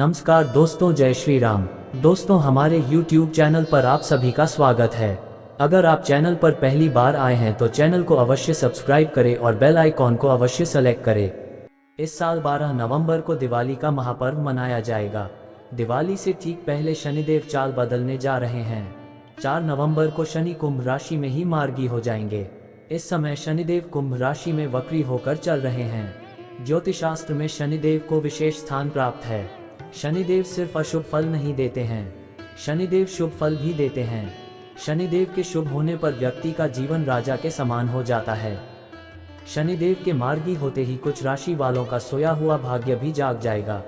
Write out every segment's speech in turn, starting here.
नमस्कार दोस्तों, जय श्री राम। दोस्तों, हमारे YouTube चैनल पर आप सभी का स्वागत है। अगर आप चैनल पर पहली बार आए हैं तो चैनल को अवश्य सब्सक्राइब करें और बेल आइकॉन को अवश्य सेलेक्ट करें। इस साल 12 नवंबर को दिवाली का महापर्व मनाया जाएगा। दिवाली से ठीक पहले शनिदेव चाल बदलने जा रहे हैं। 4 नवंबर को शनि कुंभ राशि में ही मार्गी हो जाएंगे। इस समय शनिदेव कुंभ राशि में वक्री होकर चल रहे हैं। ज्योतिषशास्त्र में शनिदेव को विशेष स्थान प्राप्त है। शनिदेव सिर्फ अशुभ फल नहीं देते हैं, शनिदेव शुभ फल भी देते हैं। शनिदेव के शुभ होने पर व्यक्ति का जीवन राजा के समान हो जाता है। शनिदेव के मार्गी होते ही कुछ राशि वालों का सोया हुआ भाग्य भी जाग जाएगा।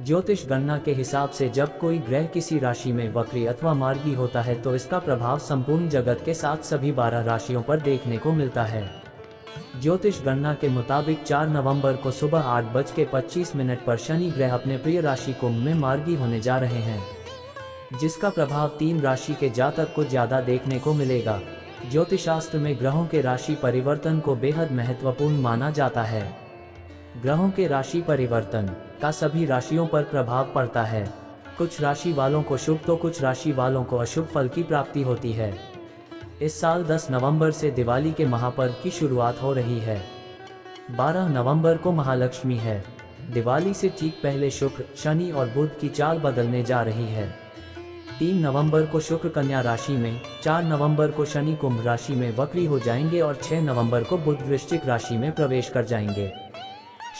ज्योतिष गणना के हिसाब से जब कोई ग्रह किसी राशि में वक्री अथवा मार्गी होता है तो इसका प्रभाव संपूर्ण जगत के साथ सभी 12 राशियों पर देखने को मिलता है। ज्योतिष गणना के मुताबिक 4 नवंबर को सुबह 8:25 पर शनि ग्रह अपने प्रिय राशि कुंभ में मार्गी होने जा रहे हैं, जिसका प्रभाव 3 राशि के जातक को ज्यादा देखने को मिलेगा। ज्योतिषशास्त्र में ग्रहों के राशि परिवर्तन को बेहद महत्वपूर्ण माना जाता है। ग्रहों के राशि परिवर्तन का सभी राशियों पर प्रभाव पड़ता है। कुछ राशि वालों को शुभ तो कुछ राशि वालों को अशुभ फल की प्राप्ति होती है। इस साल 10 नवंबर से दिवाली के महापर्व की शुरुआत हो रही है। 12 नवंबर को महालक्ष्मी है। दिवाली से ठीक पहले शुक्र, शनि और बुध की चाल बदलने जा रही है। 3 नवंबर को शुक्र कन्या राशि में, 4 नवंबर को शनि कुंभ राशि में वक्री हो जाएंगे और 6 नवंबर को बुध वृश्चिक राशि में प्रवेश कर जाएंगे।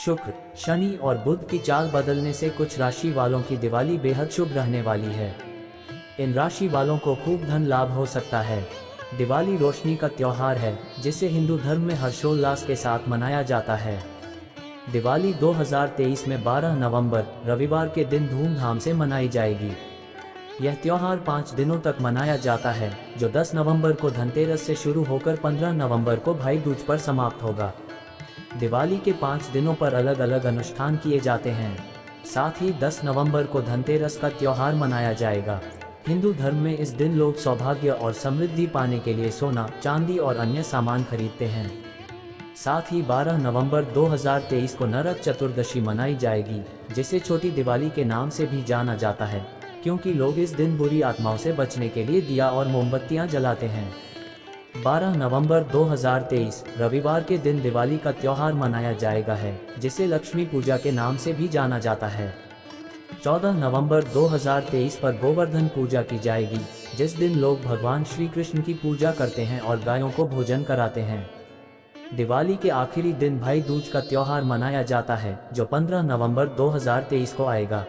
शुक्र, शनि और बुध की चाल बदलने से कुछ राशि वालों की दिवाली बेहद शुभ रहने वाली है। इन राशि वालों को खूब धन लाभ हो सकता है। दिवाली रोशनी का त्योहार है, जिसे हिंदू धर्म में हर्षोल्लास के साथ मनाया जाता है। दिवाली 2023 में 12 नवंबर रविवार के दिन धूमधाम से मनाई जाएगी। यह त्योहार 5 दिनों तक मनाया जाता है, जो 10 नवंबर को धनतेरस से शुरू होकर 15 नवंबर को भाई दूज पर समाप्त होगा। दिवाली के 5 दिनों पर अलग अलग अनुष्ठान किए जाते हैं। साथ ही 10 नवंबर को धनतेरस का त्योहार मनाया जाएगा। हिंदू धर्म में इस दिन लोग सौभाग्य और समृद्धि पाने के लिए सोना, चांदी और अन्य सामान खरीदते हैं। साथ ही 12 नवंबर 2023 को नरक चतुर्दशी मनाई जाएगी, जिसे छोटी दिवाली के नाम से भी जाना जाता है, क्योंकि लोग इस दिन बुरी आत्माओं से बचने के लिए दिया और मोमबत्तियां जलाते हैं। 12 नवंबर 2023 रविवार के दिन दिवाली का त्योहार मनाया जाएगा है, जिसे लक्ष्मी पूजा के नाम से भी जाना जाता है। 14 नवंबर 2023 पर गोवर्धन पूजा की जाएगी, जिस दिन लोग भगवान श्री कृष्ण की पूजा करते हैं और गायों को भोजन कराते हैं। दिवाली के आखिरी दिन भाई दूज का त्योहार मनाया जाता है, जो 15 नवंबर 2023 को आएगा।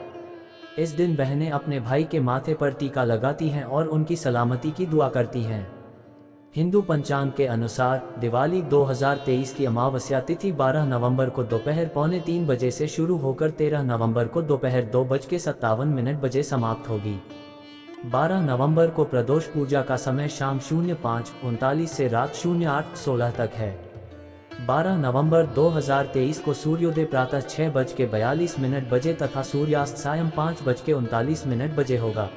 इस दिन बहनें अपने भाई के माथे पर टीका लगाती हैं और उनकी सलामती की दुआ करती हैं। हिंदू पंचांग के अनुसार दिवाली 2023 की अमावस्या तिथि 12 नवंबर को दोपहर 2:45 बजे से शुरू होकर 13 नवंबर को दोपहर 2:57 बजे समाप्त होगी। 12 नवंबर को प्रदोष पूजा का समय शाम 05:39 से रात 08:16 तक है। 12 नवंबर 2023 को सूर्योदय प्रातः 6:42 बजे तथा सूर्यास्त सायं 5:39 बजे होगा।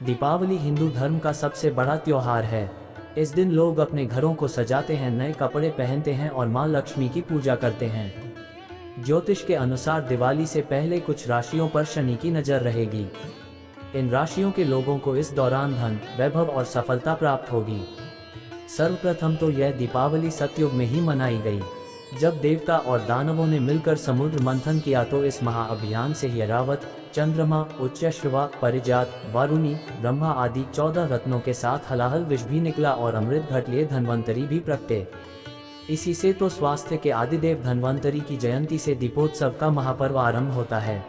दीपावली हिंदू धर्म का सबसे बड़ा त्योहार है। इस दिन लोग अपने घरों को सजाते हैं, नए कपड़े पहनते हैं और मां लक्ष्मी की पूजा करते हैं। ज्योतिष के अनुसार दिवाली से पहले कुछ राशियों पर शनि की नजर रहेगी। इन राशियों के लोगों को इस दौरान धन, वैभव और सफलता प्राप्त होगी। सर्वप्रथम तो यह दीपावली सतयुग में ही मनाई गई, जब देवता और दानवों ने मिलकर समुद्र मंथन किया तो इस महाअभियान से ऐरावत, चंद्रमा, उच्चश्रवा, परिजात, वारुणी, ब्रह्मा आदि 14 रत्नों के साथ हलाहल विष भी निकला और अमृत घट लिए धन्वंतरी भी प्रगटे। इसी से तो स्वास्थ्य के आदिदेव धन्वंतरी की जयंती से दीपोत्सव का महापर्व आरंभ होता है।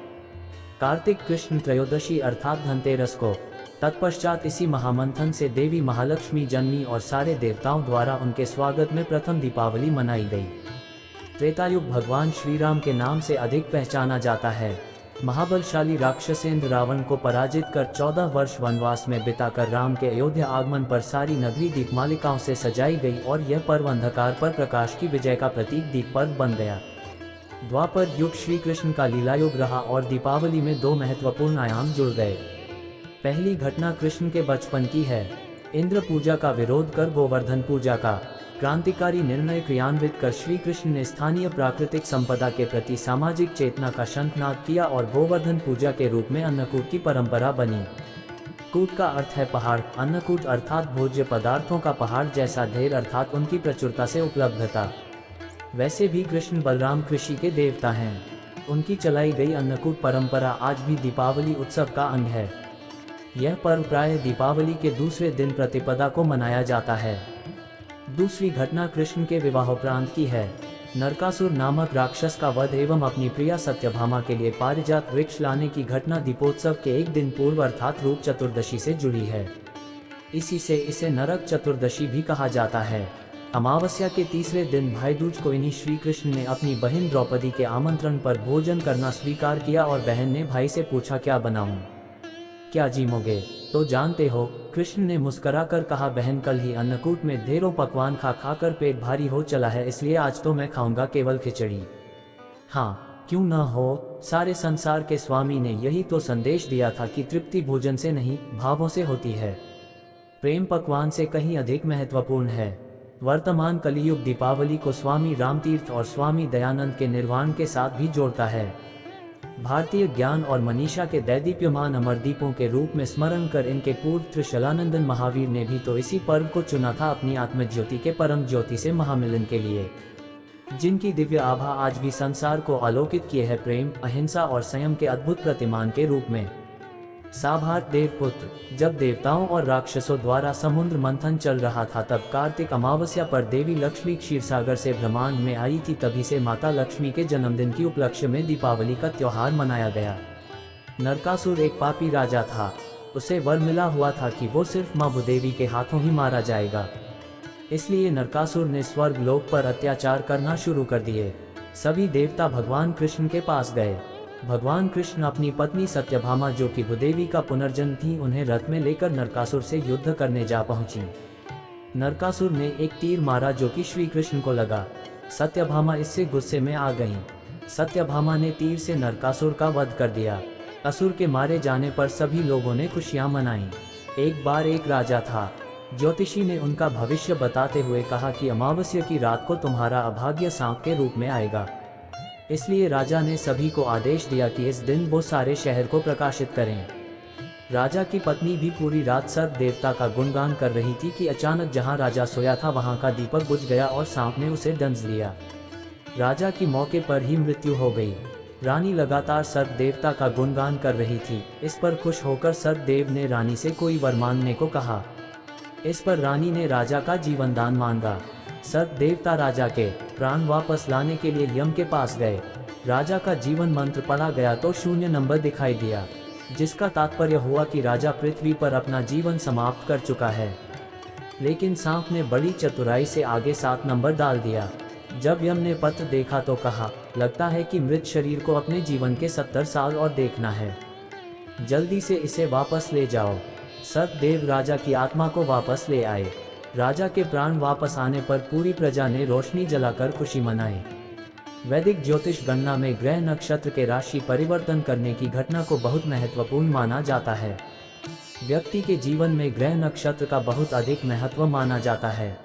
कार्तिक कृष्ण त्रयोदशी अर्थात धनतेरस को। तत्पश्चात इसी महामंथन से देवी महालक्ष्मी जन्मी और सारे देवताओं द्वारा उनके स्वागत में प्रथम दीपावली मनाई गई। त्रेतायुग भगवान श्री राम के नाम से अधिक पहचाना जाता है। महाबलशाली राक्षसेंद्र रावण को पराजित कर 14 वर्ष वनवास में बिताकर राम के अयोध्या आगमन पर सारी नगरी दीपमालिकाओं से सजाई गई और यह पर्व अंधकार पर प्रकाश की विजय का प्रतीक दीप पर्व बन गया। द्वापर युग श्री कृष्ण का लीला युग रहा और दीपावली में 2 महत्वपूर्ण आयाम जुड़ गए। पहली घटना कृष्ण के बचपन की है। इंद्र पूजा का विरोध कर गोवर्धन पूजा का। क्रांतिकारी निर्णय क्रियान्वित कर श्री कृष्ण ने स्थानीय प्राकृतिक संपदा के प्रति सामाजिक चेतना का शंखनाद किया और गोवर्धन पूजा के रूप में अन्नकूट की परंपरा बनी। कूट का अर्थ है पहाड़, अन्नकूट अर्थात भोज्य पदार्थों का पहाड़ जैसा ढेर अर्थात उनकी प्रचुरता से उपलब्धता। वैसे भी कृष्ण बलराम कृषि के देवता हैं। उनकी चलाई गई अन्नकूट परंपरा आज भी दीपावली उत्सव का अंग है। यह पर्व प्रायः दीपावली के दूसरे दिन प्रतिपदा को मनाया जाता है। दूसरी घटना कृष्ण के विवाहोपरांत की है। नरकासुर नामक राक्षस का वध एवं अपनी प्रिया सत्यभामा के लिए पारिजात वृक्ष लाने की घटना दीपोत्सव के एक दिन पूर्व अर्थात रूप चतुर्दशी से जुड़ी है। इसी से इसे नरक चतुर्दशी भी कहा जाता है। अमावस्या के तीसरे दिन भाई दूज को इन्हीं श्री कृष्ण ने अपनी बहन द्रौपदी के आमंत्रण पर भोजन करना स्वीकार किया और बहन ने भाई से पूछा, क्या बनाऊं, क्या जीमोगे? तो जानते हो, कृष्ण ने मुस्कुराकर कहा, बहन कल ही अन्नकूट में ढेरों पकवान खा खाकर पेट भारी हो चला है, इसलिए आज तो मैं खाऊंगा केवल खिचड़ी। हाँ, क्यों न हो, सारे संसार के स्वामी ने यही तो संदेश दिया था कि तृप्ति भोजन से नहीं भावों से होती है। प्रेम पकवान से कहीं अधिक महत्वपूर्ण है। वर्तमान कलियुग दीपावली को स्वामी रामतीर्थ और स्वामी दयानंद के निर्वाण के साथ भी जोड़ता है। भारतीय ज्ञान और मनीषा के दैदीप्यमान अमरदीपों के रूप में स्मरण कर इनके पूर्व त्रिशलानंदन महावीर ने भी तो इसी पर्व को चुना था अपनी आत्मज्योति के परम ज्योति से महामिलन के लिए, जिनकी दिव्य आभा आज भी संसार को आलोकित किए है प्रेम, अहिंसा और संयम के अद्भुत प्रतिमान के रूप में। साभार देवपुत्र, जब देवताओं और राक्षसों द्वारा समुद्र मंथन चल रहा था तब कार्तिक अमावस्या पर देवी लक्ष्मी क्षीरसागर से ब्रह्मांड में आई थी। तभी से माता लक्ष्मी के जन्मदिन की उपलक्ष्य में दीपावली का त्योहार मनाया गया। नरकासुर एक पापी राजा था। उसे वर मिला हुआ था कि वो सिर्फ मां भूदेवी के हाथों ही मारा जाएगा। इसलिए नरकासुर ने स्वर्ग लोक पर अत्याचार करना शुरू कर दिए। सभी देवता भगवान कृष्ण के पास गए। भगवान कृष्ण अपनी पत्नी सत्यभामा, जो कि भूदेवी का पुनर्जन्म थी, उन्हें रथ में लेकर नरकासुर से युद्ध करने जा पहुंची। नरकासुर ने एक तीर मारा जो कि श्री कृष्ण को लगा। सत्यभामा इससे गुस्से में आ गईं। सत्यभामा ने तीर से नरकासुर का वध कर दिया। असुर के मारे जाने पर सभी लोगों ने खुशियां मनाई। एक बार एक राजा था। ज्योतिषी ने उनका भविष्य बताते हुए कहा कि अमावस्या की रात को तुम्हारा अभाग्य सांप के रूप में आएगा। इसलिए राजा ने सभी को आदेश दिया कि इस दिन वो सारे शहर को प्रकाशित करें। राजा की पत्नी भी पूरी रात सर्प देवता का गुणगान कर रही थी कि अचानक जहां राजा सोया था वहां का दीपक बुझ गया और सांप ने उसे डंस लिया। राजा की मौके पर ही मृत्यु हो गई। रानी लगातार सर्प देवता का गुणगान कर रही थी। इस पर खुश होकर सर्प देव ने रानी से कोई वर मांगने को कहा। इस पर रानी ने राजा का जीवन दान मांगा। सर्प देवता राजा के प्राण वापस लाने के लिए यम के पास गए। राजा का जीवन मंत्र पढ़ा गया तो 0 नंबर दिखाई दिया, जिसका तात्पर्य हुआ कि राजा पृथ्वी पर अपना जीवन समाप्त कर चुका है। लेकिन सांप ने बड़ी चतुराई से आगे 7 नंबर डाल दिया। जब यम ने पत्र देखा तो कहा, लगता है कि मृत शरीर को अपने जीवन के 70 साल और देखना है, जल्दी से इसे वापस ले जाओ। सर्प देव राजा की आत्मा को वापस ले आए। राजा के प्राण वापस आने पर पूरी प्रजा ने रोशनी जलाकर खुशी मनाई। वैदिक ज्योतिष गणना में ग्रह नक्षत्र के राशि परिवर्तन करने की घटना को बहुत महत्वपूर्ण माना जाता है। व्यक्ति के जीवन में ग्रह नक्षत्र का बहुत अधिक महत्व माना जाता है।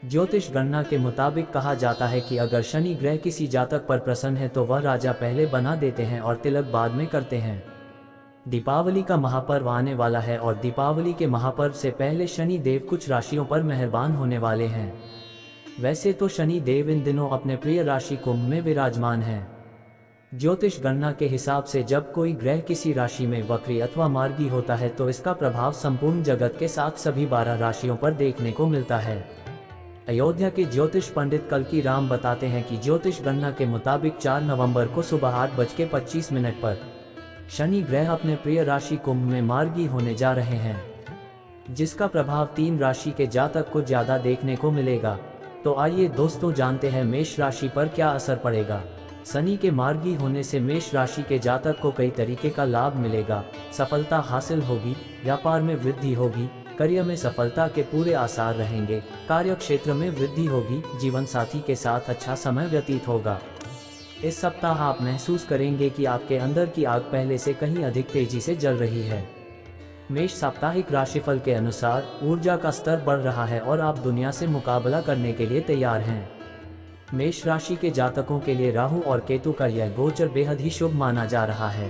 ज्योतिष गणना के मुताबिक कहा जाता है कि अगर शनि ग्रह किसी जातक पर प्रसन्न है तो वह राजा पहले बना देते हैं और तिलक बाद में करते हैं। दीपावली का महापर्व आने वाला है और दीपावली के महापर्व से पहले शनि देव कुछ राशियों पर मेहरबान होने वाले हैं। वैसे तो शनि देव इन दिनों अपने प्रिय राशि कुंभ में विराजमान हैं। ज्योतिष गणना के हिसाब से जब कोई ग्रह किसी राशि में वक्री अथवा मार्गी होता है तो इसका प्रभाव संपूर्ण जगत के साथ सभी 12 राशियों पर देखने को मिलता है। अयोध्या के ज्योतिष पंडित कल्की राम बताते हैं कि ज्योतिष गणना के मुताबिक 4 नवंबर को सुबह 8:25 पर शनि ग्रह अपने प्रिय राशि कुंभ में मार्गी होने जा रहे हैं, जिसका प्रभाव 3 राशि के जातक को ज्यादा देखने को मिलेगा। तो आइए दोस्तों जानते हैं मेष राशि पर क्या असर पड़ेगा। शनि के मार्गी होने से मेष राशि के जातक को कई तरीके का लाभ मिलेगा। सफलता हासिल होगी, व्यापार में वृद्धि होगी, करियर में सफलता के पूरे आसार रहेंगे, कार्य क्षेत्र में वृद्धि होगी, जीवन साथी के साथ अच्छा समय व्यतीत होगा। इस सप्ताह आप महसूस करेंगे कि आपके अंदर की आग पहले से कहीं अधिक तेजी से जल रही है। मेष साप्ताहिक राशिफल के अनुसार ऊर्जा का स्तर बढ़ रहा है और आप दुनिया से मुकाबला करने के लिए तैयार हैं। मेष राशि के जातकों के लिए राहु और केतु का यह गोचर बेहद ही शुभ माना जा रहा है।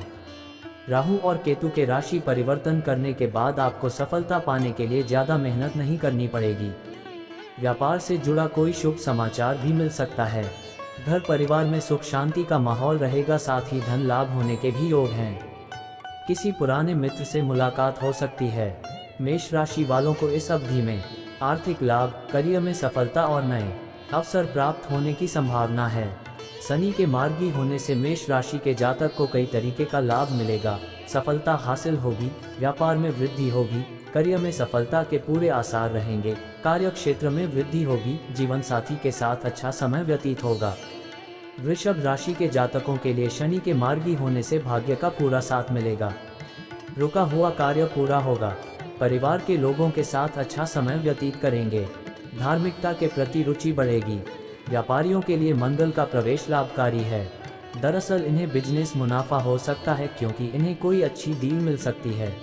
राहु और केतु के राशि परिवर्तन करने के बाद आपको सफलता पाने के लिए ज़्यादा मेहनत नहीं करनी पड़ेगी। व्यापार से जुड़ा कोई शुभ समाचार भी मिल सकता है। घर परिवार में सुख शांति का माहौल रहेगा, साथ ही धन लाभ होने के भी योग हैं। किसी पुराने मित्र से मुलाकात हो सकती है। मेष राशि वालों को इस अवधि में आर्थिक लाभ, करियर में सफलता और नए अवसर प्राप्त होने की संभावना है। शनि के मार्गी होने से मेष राशि के जातक को कई तरीके का लाभ मिलेगा। सफलता हासिल होगी, व्यापार में वृद्धि होगी, करियर में सफलता के पूरे आसार रहेंगे, कार्य क्षेत्र में वृद्धि होगी, जीवन साथी के साथ अच्छा समय व्यतीत होगा। वृषभ राशि के जातकों के लिए शनि के मार्गी होने से भाग्य का पूरा साथ मिलेगा। रुका हुआ कार्य पूरा होगा। परिवार के लोगों के साथ अच्छा समय व्यतीत करेंगे। धार्मिकता के प्रति रुचि बढ़ेगी। व्यापारियों के लिए मंगल का प्रवेश लाभकारी है। दरअसल इन्हें बिजनेस मुनाफा हो सकता है, क्योंकि इन्हें कोई अच्छी डील मिल सकती है।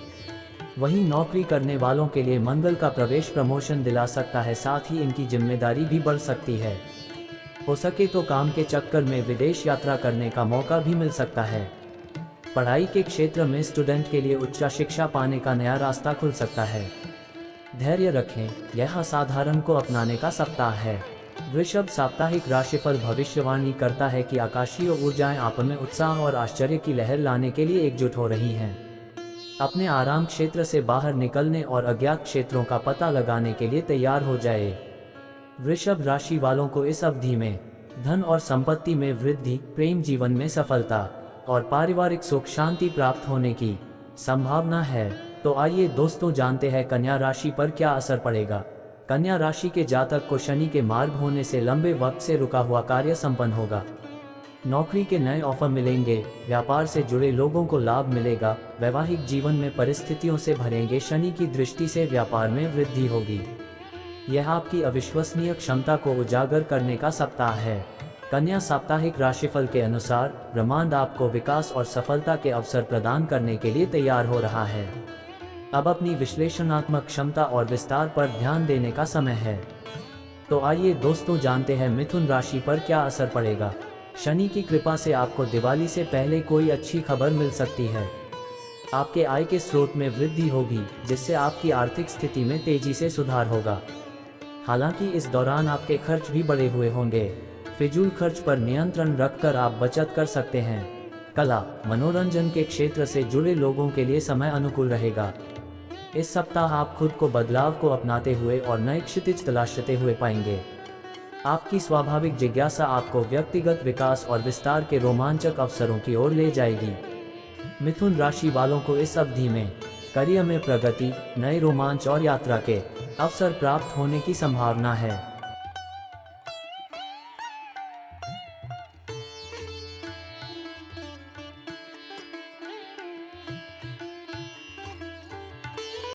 वहीं नौकरी करने वालों के लिए मंगल का प्रवेश प्रमोशन दिला सकता है, साथ ही इनकी जिम्मेदारी भी बढ़ सकती है। हो सके तो काम के चक्कर में विदेश यात्रा करने का मौका भी मिल सकता है। पढ़ाई के क्षेत्र में स्टूडेंट के लिए उच्च शिक्षा पाने का नया रास्ता खुल सकता है। धैर्य रखें, यह असाधारण को अपनाने का सप्ताह है। वृषभ साप्ताहिक राशिफल भविष्यवाणी करता है कि आकाशीय ऊर्जाएं आप में उत्साह और आश्चर्य की लहर लाने के लिए एकजुट हो रही हैं। अपने आराम क्षेत्र से बाहर निकलने और अज्ञात क्षेत्रों का पता लगाने के लिए तैयार हो जाए। वृषभ राशि वालों को इस अवधि में धन और संपत्ति में वृद्धि, प्रेम जीवन में सफलता और पारिवारिक सुख शांति प्राप्त होने की संभावना है। तो आइए दोस्तों जानते हैं कन्या राशि पर क्या असर पड़ेगा। कन्या राशि के जातक को शनि के मार्ग होने से लंबे वक्त से रुका हुआ कार्य संपन्न होगा। नौकरी के नए ऑफर मिलेंगे। व्यापार से जुड़े लोगों को लाभ मिलेगा। वैवाहिक जीवन में परिस्थितियों से भरेंगे। शनि की दृष्टि से व्यापार में वृद्धि होगी। यह आपकी अविश्वसनीय क्षमता को उजागर करने का सप्ताह है। कन्या साप्ताहिक राशिफल के अनुसार ब्रह्मांड आपको विकास और सफलता के अवसर प्रदान करने के लिए तैयार हो रहा है। अब अपनी विश्लेषणात्मक क्षमता और विस्तार पर ध्यान देने का समय है। तो आइए दोस्तों जानते हैं मिथुन राशि पर क्या असर पड़ेगा। शनि की कृपा से आपको दिवाली से पहले कोई अच्छी खबर मिल सकती है। आपके आय के स्रोत में वृद्धि होगी, जिससे आपकी आर्थिक स्थिति में तेजी से सुधार होगा। हालांकि इस दौरान आपके खर्च भी बढ़े हुए होंगे। फिजूल खर्च पर नियंत्रण रखकर आप बचत कर सकते हैं। कला, मनोरंजन के क्षेत्र से जुड़े लोगों के लिए समय अनुकूल रहेगा। इस सप्ताह आप खुद को बदलाव को अपनाते हुए और नए क्षितिज तलाशते हुए पाएंगे। आपकी स्वाभाविक जिज्ञासा आपको व्यक्तिगत विकास और विस्तार के रोमांचक अवसरों की ओर ले जाएगी। मिथुन राशि वालों को इस अवधि में करियर में प्रगति, नए रोमांच और यात्रा के अवसर प्राप्त होने की संभावना है।